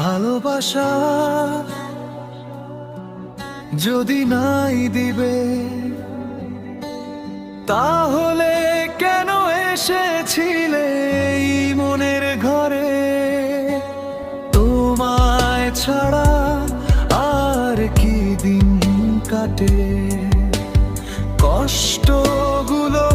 ভালোবাসা যদি নাই দিবে, তাহলে কেন এসেছিলে এই মনের ঘরে? তোমায় ছাড়া আর কি দিন কাটে, কষ্টগুলো